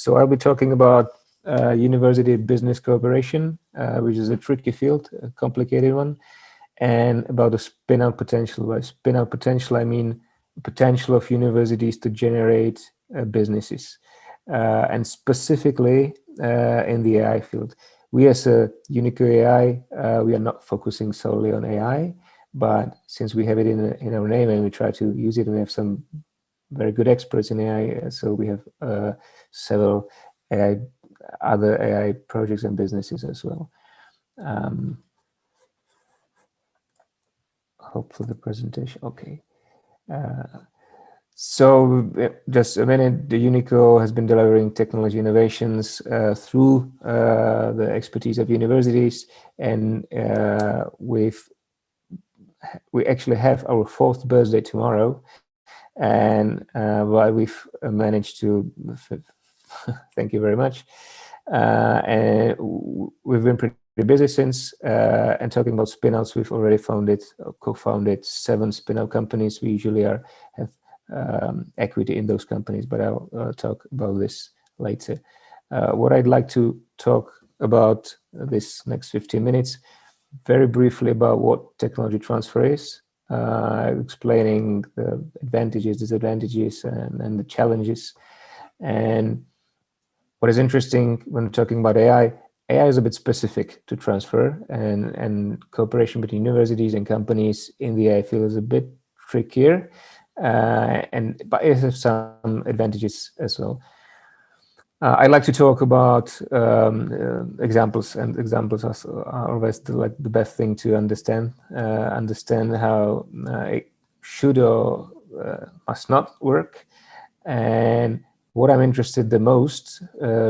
So I'll be talking about university business cooperation, which is a tricky field, a complicated one, and about the spin-out potential. By spin-out potential, I mean potential of universities to generate businesses, and specifically in the AI field. We as a Unico AI, we are not focusing solely on AI, but since we have it in our name and we try to use it, and we have some very good experts in AI, so we have several other AI projects and businesses as well. Hopefully the presentation, okay. So just a minute, the Unico has been delivering technology innovations through the expertise of universities, and we actually have our 4th birthday tomorrow, and while we've managed to, thank you very much, and we've been pretty busy since, and talking about spin-outs, we've already co-founded 7 spin-out companies. We usually have equity in those companies, but I'll talk about this later. What I'd like to talk about this next 15 minutes, very briefly about what technology transfer is, explaining the advantages, disadvantages, and the challenges. And what is interesting when talking about AI is a bit specific to transfer, and cooperation between universities and companies in the AI field is a bit trickier, but it has some advantages as well. I'd like to talk about examples, and examples are always the best thing to understand how it should or must not work. And what I'm interested the most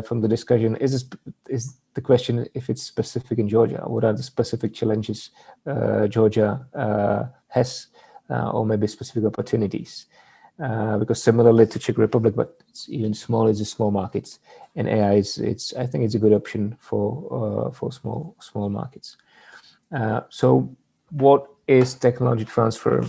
from the discussion is the question if it's specific in Georgia. What are the specific challenges Georgia has, or maybe specific opportunities? Because similarly to Czech Republic, but it's even smaller, it's a small markets, and AI I think it's a good option for small markets. So what is technology transfer?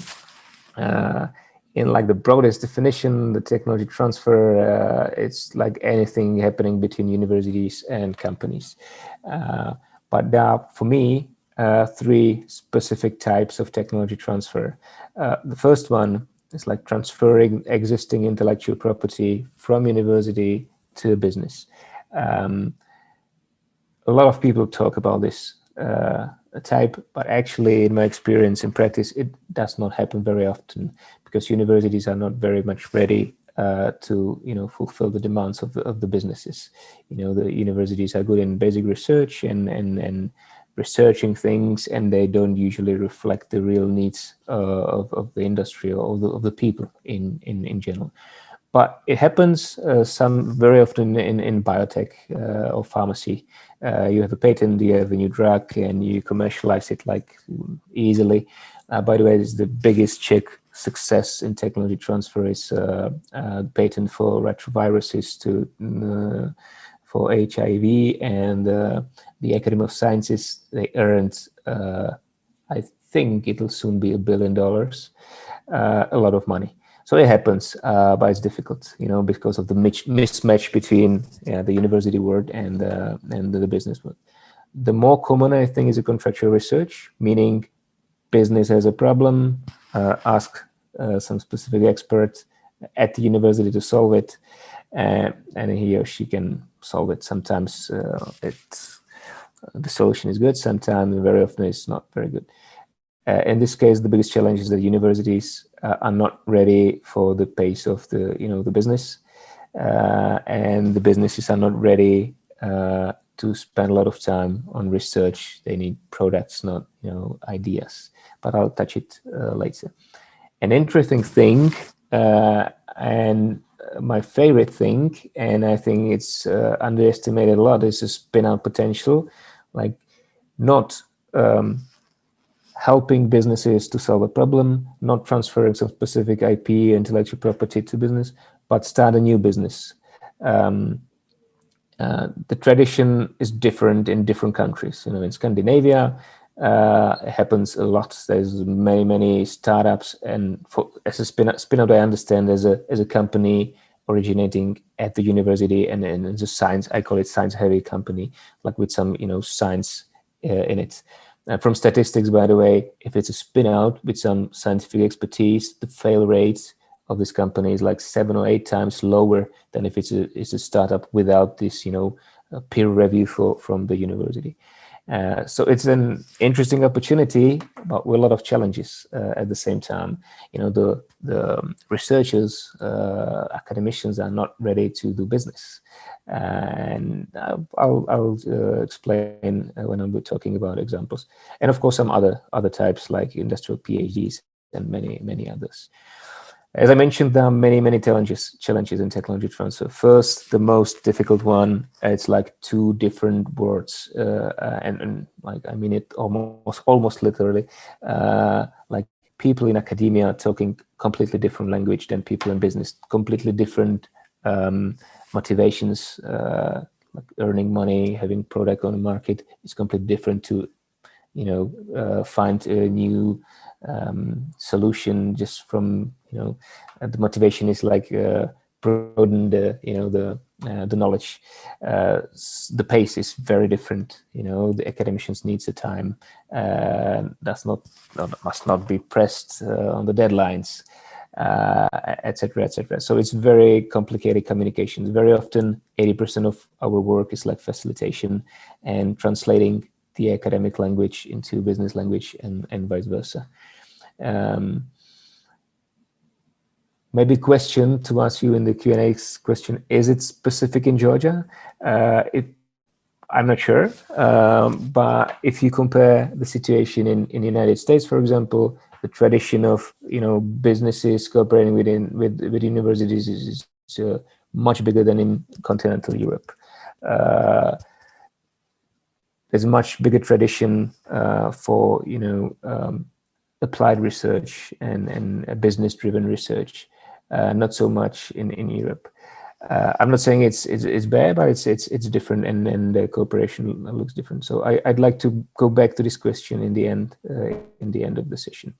In like the broadest definition, the technology transfer, it's like anything happening between universities and companies. But there are, for me, 3 specific types of technology transfer. The first one is like transferring existing intellectual property from university to a business. A lot of people talk about this type, but actually in my experience in practice, it does not happen very often, because universities are not very much ready to fulfill the demands of the businesses. The universities are good in basic research and researching things, and they don't usually reflect the real needs of the industry or of the people in general. But it happens very often in biotech or pharmacy. You have a patent, you have a new drug, and you commercialize it like easily. By the way, it's the biggest Czech success in technology transfer is patent for retroviruses for HIV, and the Academy of Sciences, they earned, I think it'll soon be $1 billion, a lot of money. So it happens, but it's difficult, because of the mismatch between the university world and the business world. The more common, I think, is a contractual research, meaning business has a problem, ask some specific expert at the university to solve it, and he or she can solve it. Sometimes the solution is good, sometimes, very often, it's not very good. In this case, the biggest challenge is that universities are not ready for the pace of the business, and the businesses are not ready to spend a lot of time on research. They need products, not ideas. But I'll touch it later. An interesting thing, and my favorite thing, and I think it's underestimated a lot, is the spin-out potential, like not helping businesses to solve a problem, not transferring some specific IP, intellectual property to business, but start a new business. The tradition is different in different countries. In Scandinavia, it happens a lot. There's many startups, and as a spin-out, I understand as a company originating at the university, and it's a science, I call it science heavy company, like with some, science in it. From statistics, by the way, if it's a spin out with some scientific expertise, the fail rate of this company is like 7 or 8 times lower than if it's a startup without this, peer review from the university. So it's an interesting opportunity, but with a lot of challenges at the same time. The researchers, academicians are not ready to do business, and I'll explain when I'm talking about examples, and of course some other types like industrial PhDs and many others. As I mentioned, there are many challenges in technology transfer. First, the most difficult one, it's like two different words, and like I mean it almost literally. Like people in academia are talking completely different language than people in business. Completely different motivations, like earning money, having product on the market is completely different to find a new solution just from the motivation is like broaden the knowledge. The pace is very different. The academicians needs the time. Must not be pressed on the deadlines, etc., etc. So it's very complicated communications. Very often, 80% of our work is like facilitation and translating the academic language into business language and vice versa. Maybe question to ask you in the Q&A question, is it specific in Georgia? I'm not sure, but if you compare the situation in the United States, for example, the tradition of businesses cooperating with universities is much bigger than in continental Europe. There's a much bigger tradition for applied research and business-driven research, not so much in Europe. I'm not saying it's bad, but it's different, and the cooperation looks different. So I'd like to go back to this question in the end of the session.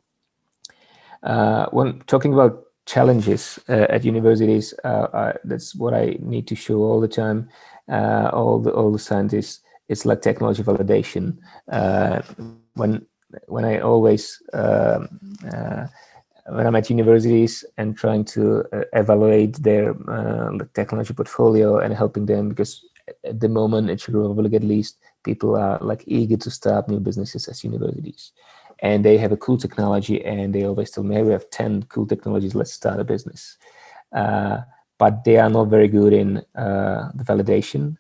When talking about challenges at universities, that's what I need to show all the time. All the scientists, it's like technology validation. When I always when I'm at universities and trying to evaluate their technology portfolio and helping them, because at the moment at Czech Republic at least, people are like eager to start new businesses as universities, and they have a cool technology and they always tell me, hey, we have 10 cool technologies, let's start a business. But they are not very good in the validation.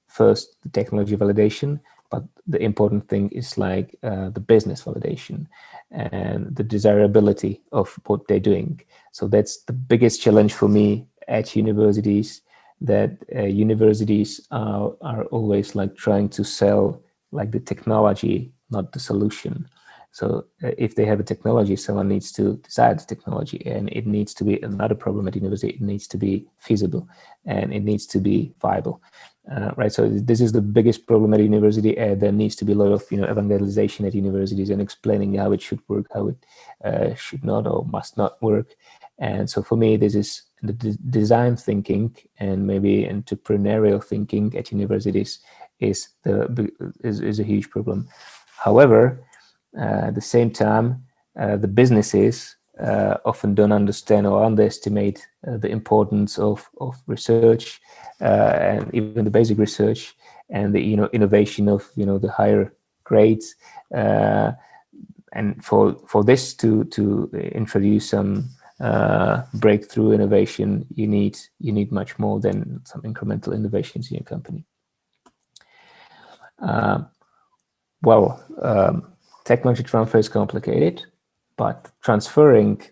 First, the technology validation, but the important thing is like the business validation and the desirability of what they're doing. So that's the biggest challenge for me at universities, that universities are always like trying to sell like the technology, not the solution. So if they have a technology, someone needs to design the technology, and it needs to be another problem at university. It needs to be feasible and it needs to be viable. Right, so this is the biggest problem at university. There needs to be a lot of evangelization at universities and explaining how it should work, how it should not or must not work. And so for me, this is the design thinking and maybe entrepreneurial thinking at universities is a huge problem. However, at the same time, the businesses often don't understand or underestimate the importance of research and even the basic research and the innovation of the higher grades. And for this to introduce some breakthrough innovation, you need much more than some incremental innovations in your company. Technology transfer is complicated, but transferring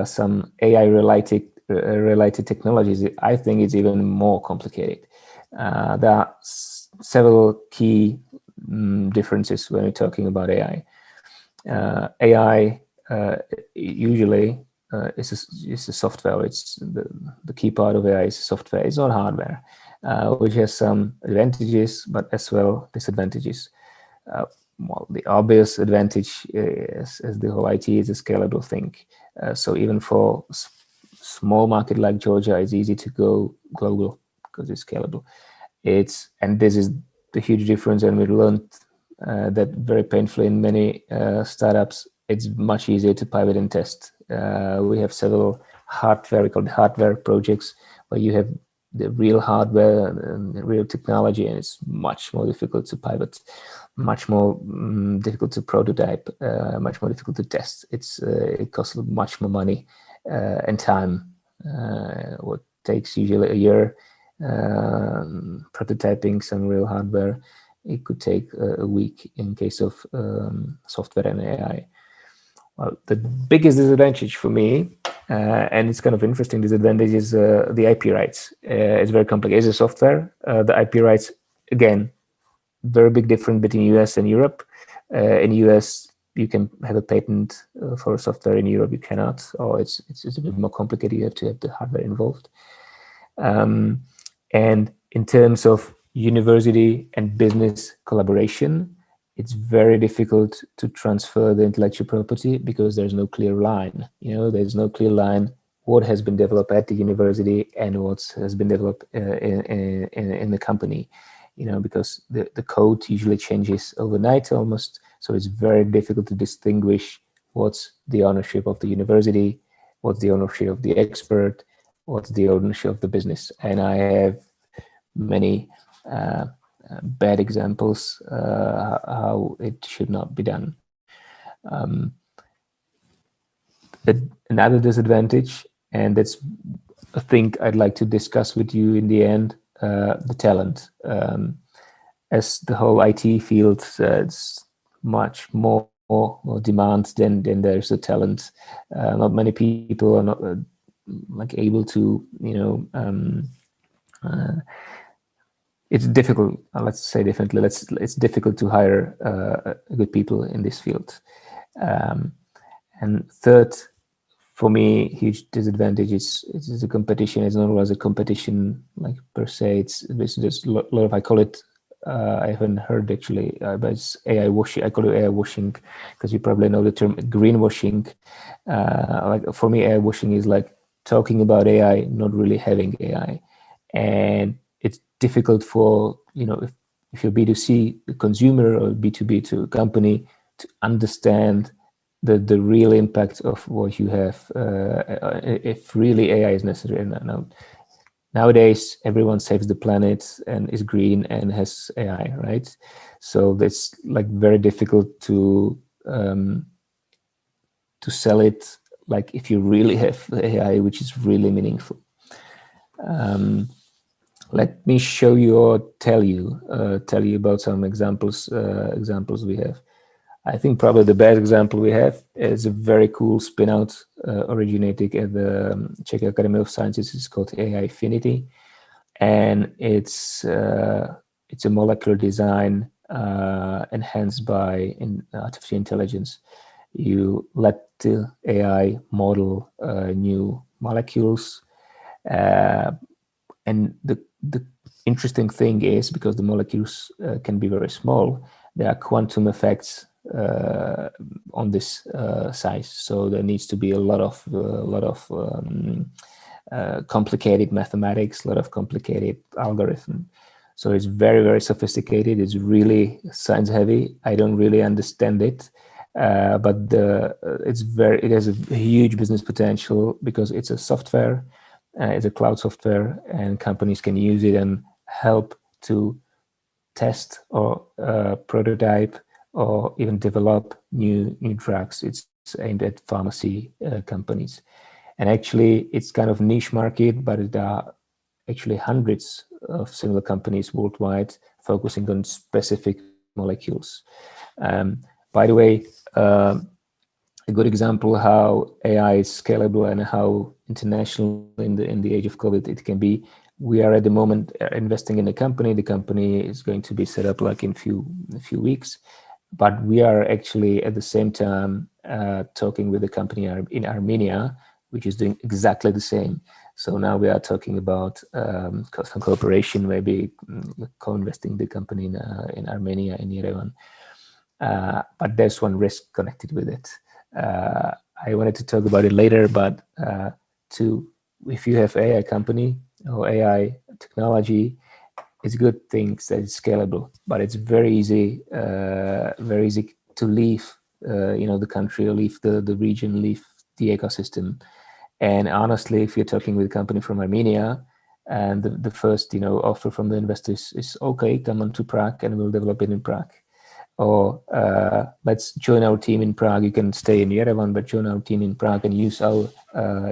some AI related technologies, I think, is even more complicated. There are several key differences when we're talking about AI. AI usually is a software. It's the key part of AI is software. It's not hardware, which has some advantages, but as well disadvantages. The obvious advantage is the whole IT is a scalable thing. So even for small market like Georgia, it's easy to go global because it's scalable. And this is the huge difference, and we learned that very painfully in many startups. It's much easier to pivot and test. We have several hardware, we call it hardware projects, where you have the real hardware and the real technology, and it's much more difficult to pivot, much more difficult to prototype, much more difficult to test. It costs much more money and time. What takes usually a year prototyping some real hardware, it could take a week in case of software and AI. Well, the biggest disadvantage for me, and it's kind of interesting disadvantage, is the IP rights. It's very complicated. As a software, the IP rights, again, very big difference between US and Europe. In US, you can have a patent for a software. In Europe, you cannot, or it's a bit more complicated. You have to have the hardware involved. And in terms of university and business collaboration, it's very difficult to transfer the intellectual property because there's no clear line. There's no clear line what has been developed at the university and what has been developed in the company. Because the code usually changes overnight almost. So it's very difficult to distinguish what's the ownership of the university, what's the ownership of the expert, what's the ownership of the business. And I have many bad examples how it should not be done. Another disadvantage, and that's a thing I'd like to discuss with you in the end, the talent. As the whole IT field, it's much more demand than there's a talent. Not many people are not able to, it's difficult. Let's say differently. It's difficult to hire good people in this field. And third, for me, huge disadvantage is the competition. It's not always a competition per se. It's a lot of, I call it, I haven't heard actually, but it's AI washing. I call it AI washing because you probably know the term greenwashing. For me, AI washing is like talking about AI, not really having AI. And it's difficult for, if you're B2C, the consumer, or B2B to a company, to understand the real impact of what you have, if really AI is necessary. Nowadays, everyone saves the planet and is green and has AI, right? So it's very difficult to sell it if you really have AI, which is really meaningful. Let me show you or tell you about some examples we have. I think probably the best example we have is a very cool spin-out originating at the Czech Academy of Sciences. It's called AI Affinity, and it's a molecular design enhanced by artificial intelligence. You let the AI model new molecules, and the interesting thing is, because the molecules can be very small, there are quantum effects on this size. So there needs to be a lot of complicated mathematics, a lot of complicated algorithm. So it's very, very sophisticated. It's really science heavy. I don't really understand it, but it has a huge business potential because it's a software. It's a cloud software, and companies can use it and help to test or prototype or even develop new drugs. It's aimed at pharmacy companies. And actually, it's kind of niche market, but there are actually hundreds of similar companies worldwide focusing on specific molecules. By the way, a good example how AI is scalable and how international in the age of COVID it can be. We are at the moment investing in a company. The company is going to be set up in a few weeks, but we are actually at the same time talking with a company in Armenia, which is doing exactly the same. So now we are talking about some cooperation, maybe co-investing the company in Armenia, in Yerevan. But there's one risk connected with it. I wanted to talk about it later, but to if you have AI company or AI technology, it's good things that it's scalable, but it's very easy to leave, the country, or leave the region, leave the ecosystem. And honestly, if you're talking with a company from Armenia, and the first, offer from the investors is, okay, come on to Prague and we'll develop it in Prague. Or let's join our team in Prague. You can stay in Yerevan, but join our team in Prague and use our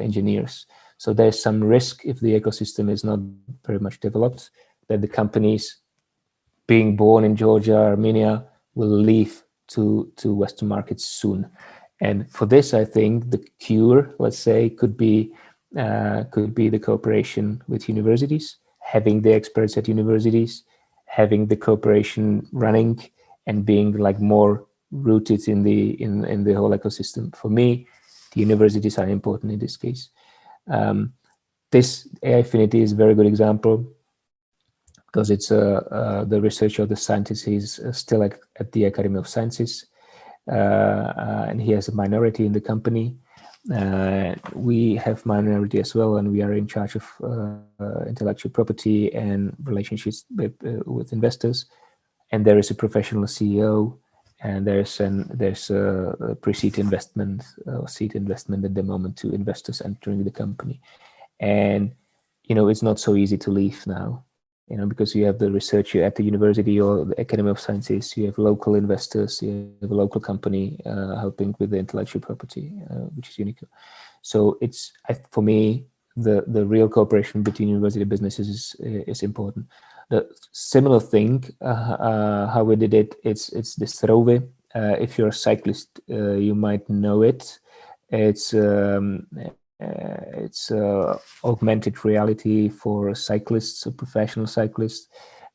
engineers. So there's some risk if the ecosystem is not very much developed, that the companies being born in Georgia, Armenia, will leave to Western markets soon. And for this, I think the cure, let's say, could be the cooperation with universities, having the experts at universities, having the cooperation running, and being like more rooted in the whole ecosystem. For me, the universities are important in this case. This AI Affinity is a very good example, because it's the research of the scientist is still at the Academy of Sciences, and he has a minority in the company. We have minority as well, and we are in charge of intellectual property and relationships with investors. And there is a professional CEO, and there's a pre-seed investment or seed investment at the moment to investors entering the company. And it's not so easy to leave now, because you have the researcher at the university or the Academy of Sciences, you have local investors, you have a local company helping with the intellectual property, which is unique. So it's, for me, the real cooperation between university businesses is important. The similar thing, how we did it, it's this Rove. If you're a cyclist, you might know it. It's augmented reality for cyclists, or professional cyclists.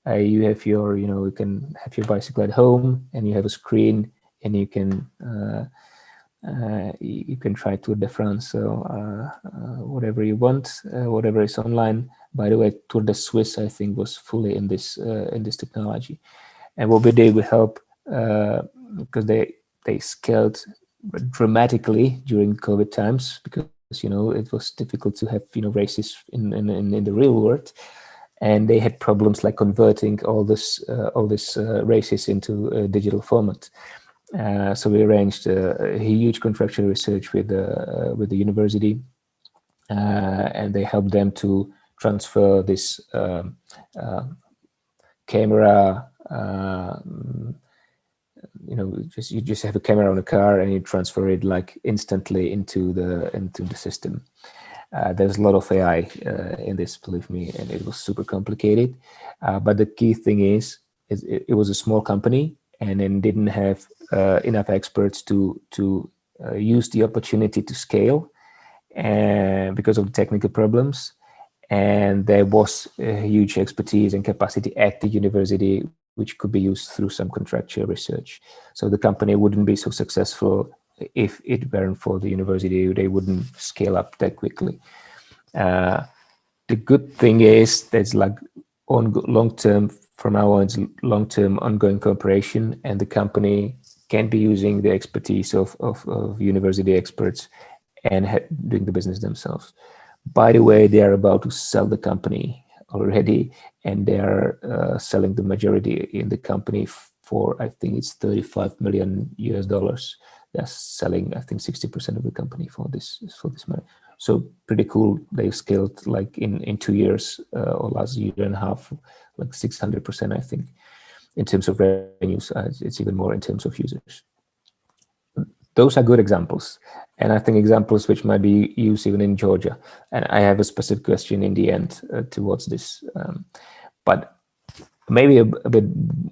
You have you can have your bicycle at home, and you have a screen, and you can try Tour de France, so whatever you want, whatever is online. By the way, Tour de Suisse, I think, was fully in this technology. And what we did, we help because they scaled dramatically during COVID times, because it was difficult to have races in the real world, and they had problems like converting all this races into a digital format. So we arranged a huge contractual research with the university, and they helped them to transfer this camera. You just have a camera on a car, and you transfer it like instantly into the system. There's a lot of AI in this, believe me, and it was super complicated. But the key thing is, it was a small company, and then didn't have enough experts to use the opportunity to scale, and because of the technical problems. And there was a huge expertise and capacity at the university, which could be used through some contractual research. So the company wouldn't be so successful if it weren't for the university. They wouldn't scale up that quickly. The good thing is that's like on long-term, from now on, it's long-term ongoing cooperation, and the company can be using the expertise of university experts and doing the business themselves. By the way, they are about to sell the company already, and they are selling the majority in the company for, I think it's $35 million US. They're selling, I think, 60% of the company for this money. So pretty cool. They've scaled like in 2 years or last year and a half, like 600%, I think, in terms of revenues. It's even more in terms of users. Those are good examples, and I think examples which might be used even in Georgia. And I have a specific question in the end towards this, but maybe a bit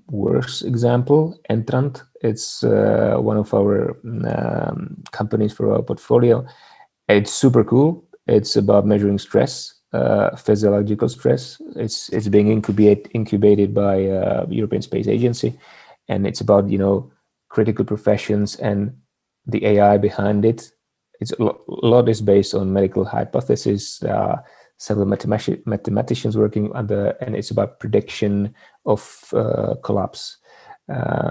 worse example, Entrant. It's one of our companies for our portfolio. It's super cool. It's about measuring stress, physiological stress. It's being incubated by European Space Agency, and it's about critical professions and the AI behind it. It's a lot is based on medical hypothesis. Several mathematicians working under, and it's about prediction of collapse.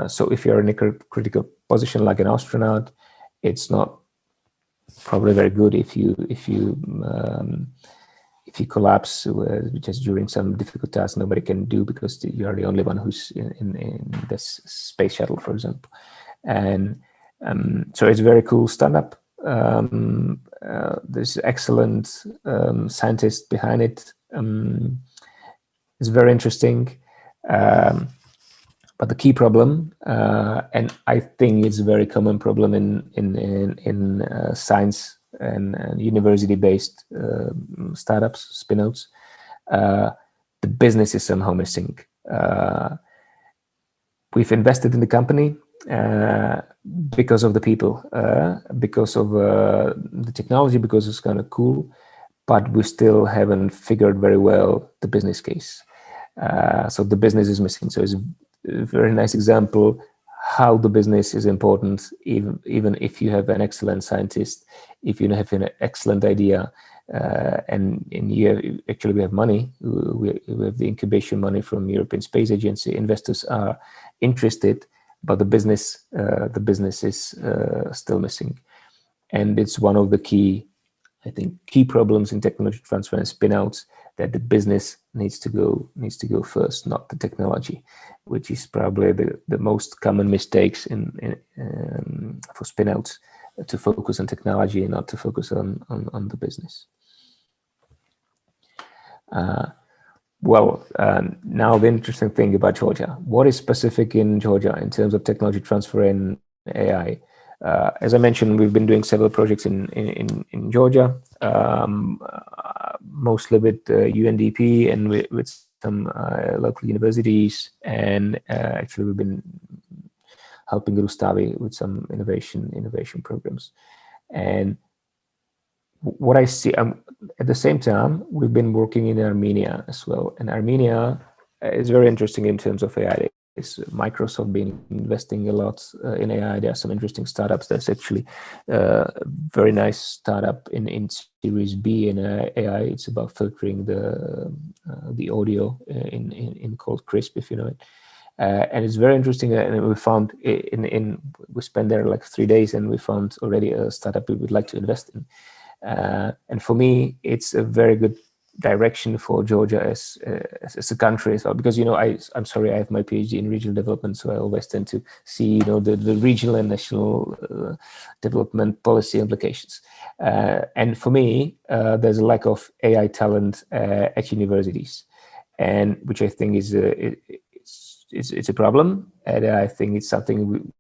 So if you're in a critical position like an astronaut, it's not probably very good if you if you collapse, just during some difficult task, nobody can do because you are the only one who's in this space shuttle, for example. And so it's a very cool startup. There's excellent scientists behind it. It's very interesting. But the key problem, and I think it's a very common problem in science and university-based startups, spinouts, the business is somehow missing. We've invested in the company because of the people, because of the technology, because it's kind of cool, but we still haven't figured very well the business case. So the business is missing. So it's a very nice example how the business is important, even if you have an excellent scientist, if you have an excellent idea, and actually we have money, we have the incubation money from European Space Agency, investors are interested, but the business is still missing. And it's one of the key problems in technology transfer and spinouts, that the business needs to go first, not the technology, which is probably the most common mistakes for spinouts, to focus on technology and not to focus on the business. Now the interesting thing about Georgia, what is specific in Georgia in terms of technology transfer and AI? As I mentioned, we've been doing several projects in Georgia, mostly with UNDP and with some local universities, and actually we've been helping Rustavi with some innovation programs. And what I see, at the same time, we've been working in Armenia as well, and Armenia is very interesting in terms of AI. Is Microsoft been investing a lot in AI? There are some interesting startups. There's actually a very nice startup in Series B in AI. It's about filtering the audio in called Crisp, if you know it. And it's very interesting. And we found we spent there like 3 days, and we found already a startup we would like to invest in. And for me, it's a very good direction for Georgia as a country as well, because I'm sorry, I have my PhD in regional development, so I always tend to see the regional and national development policy implications. And for me, there's a lack of AI talent at universities, and which I think is it's a problem, and I think it's something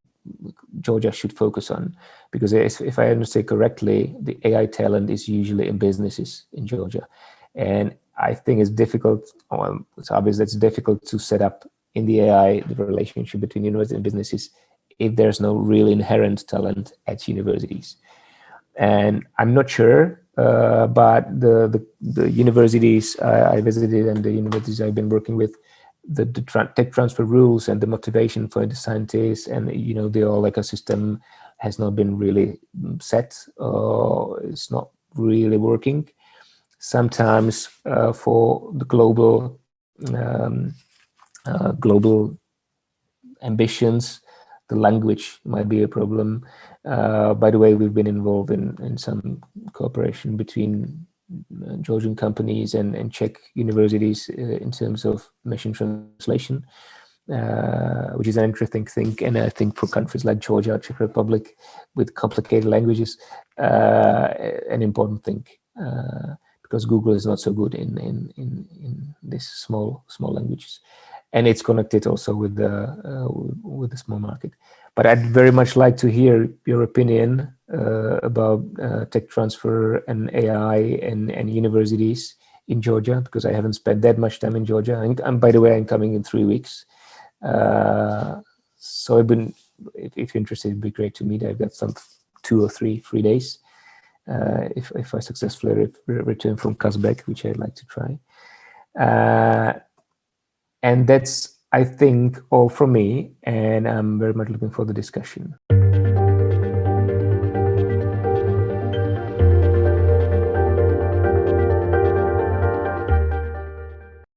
Georgia should focus on, because if I understand correctly, the AI talent is usually in businesses in Georgia. And I think it's difficult, it's obvious that it's difficult to set up in the AI, the relationship between university and businesses, if there's no real inherent talent at universities. And I'm not sure, but the universities I visited and the universities I've been working with, the tech transfer rules and the motivation for the scientists and the whole ecosystem has not been really set, or it's not really working. Sometimes for the global ambitions, the language might be a problem. By the way, we've been involved in some cooperation between Georgian companies and Czech universities in terms of machine translation, which is an interesting thing. And I think for countries like Georgia, Czech Republic, with complicated languages, an important thing. Because Google is not so good in these small languages, and it's connected also with the small market. But I'd very much like to hear your opinion about tech transfer and AI and universities in Georgia, because I haven't spent that much time in Georgia. And by the way, I'm coming in 3 weeks, so if you're interested, it'd be great to meet. I've got some 2 or 3 free days. If I successfully return from Kazbek, which I'd like to try. And that's, I think, all from me, and I'm very much looking for the discussion.